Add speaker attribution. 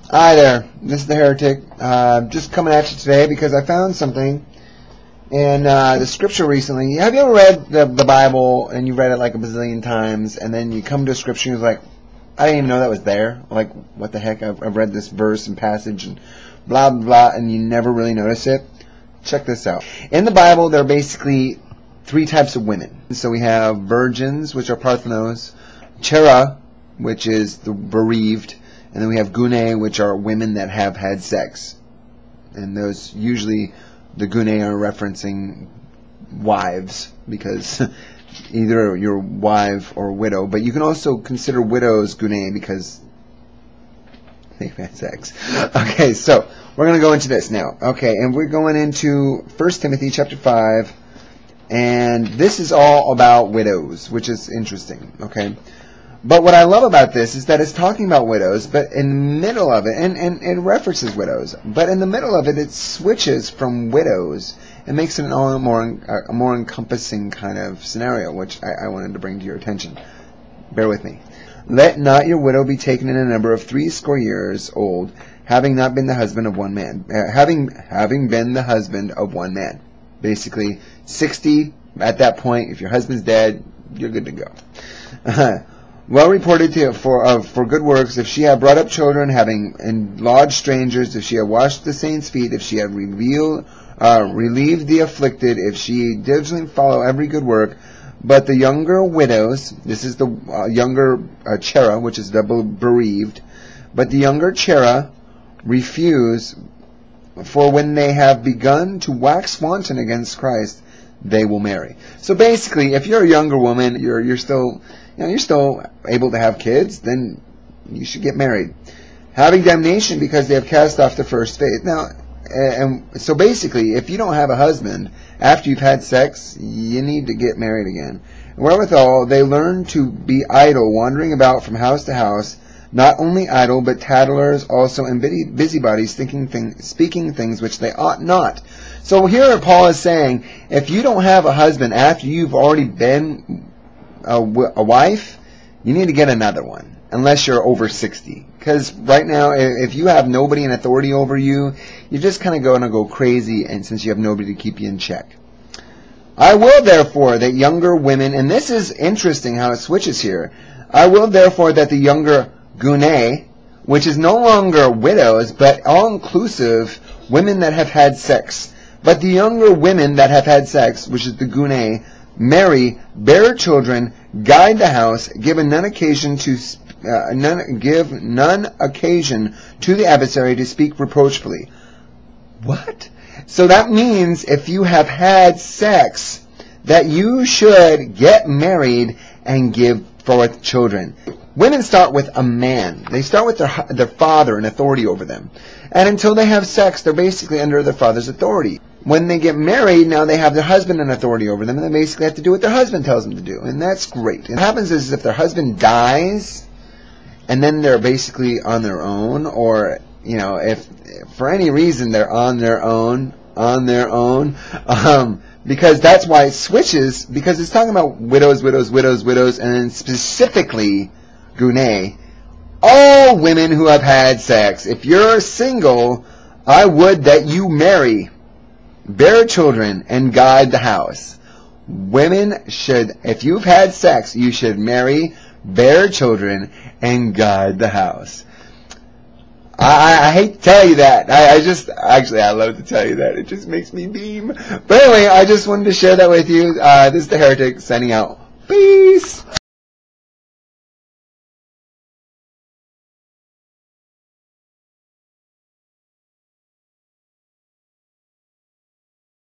Speaker 1: Hi there, this is the Heretic. Just coming at you today because I found something in the scripture recently. Have you ever read the Bible and you read it like a bazillion times and then you come to a scripture and you're like, I didn't even know that was there. Like, what the heck? I've read this verse and passage and blah, blah, blah, and you never really notice it. Check this out. In the Bible, there are basically three types of women. So we have virgins, which are Parthenos, Chera, which is the bereaved, and then we have Gune, which are women that have had sex. And those, usually, the Gune are referencing wives, because either you're wife or widow. But you can also consider widows Gune, because they've had sex. Okay, so we're going to go into this now. Okay, and we're going into 1 Timothy chapter 5. And this is all about widows, which is interesting. Okay. But what I love about this is that it's talking about widows, but in the middle of it, and it references widows, but in the middle of it, it switches from widows and makes it a more encompassing kind of scenario, which I wanted to bring to your attention. Bear with me. Let not your widow be taken in a number of 80 years old, having not been the husband of one man, having been the husband of one man. Basically, 60 at that point. If your husband's dead, you're good to go. Well reported for good works, if she have brought up children, having lodged strangers, if she have washed the saints' feet, if she have relieved the afflicted, if she diligently follow every good work. But the younger widows, this is the younger Chera, which is double bereaved, but the younger Chera refuse, for when they have begun to wax wanton against Christ, they will marry. So basically, if you're a younger woman, you're still able to have kids, then you should get married. Having damnation because they have cast off the first faith. Now, and so basically, if you don't have a husband after you've had sex, you need to get married again. And wherewithal, they learn to be idle, wandering about from house to house, not only idle, but tattlers also, and busybodies, speaking things which they ought not. So here Paul is saying, if you don't have a husband after you've already been a wife, you need to get another one, unless you're over 60. Because right now, if you have nobody in authority over you, you're just kind of going to go crazy, and since you have nobody to keep you in check. I will therefore that younger women, and this is interesting how it switches here, I will therefore that the younger Gune, which is no longer widows, but all-inclusive women that have had sex, but the younger women that have had sex, which is the Gune, marry, bear children, guide the house, give none occasion to the adversary to speak reproachfully. What? So that means if you have had sex, that you should get married and give forth children. Women start with a man. They start with their father and authority over them. And until they have sex, they're basically under their father's authority. When they get married, now they have their husband and authority over them, and they basically have to do what their husband tells them to do. And that's great. And what happens is if their husband dies, and then they're basically on their own, or, if for any reason they're on their own, because that's why it switches, because it's talking about widows, and then specifically Gune, all women who have had sex. If you're single, I would that you marry, bear children, and guide the house. Women should, if you've had sex, you should marry, bear children, and guide the house. I hate to tell you that. I love to tell you that. It just makes me beam. But anyway, I just wanted to share that with you. This is the Heretic signing out. Peace!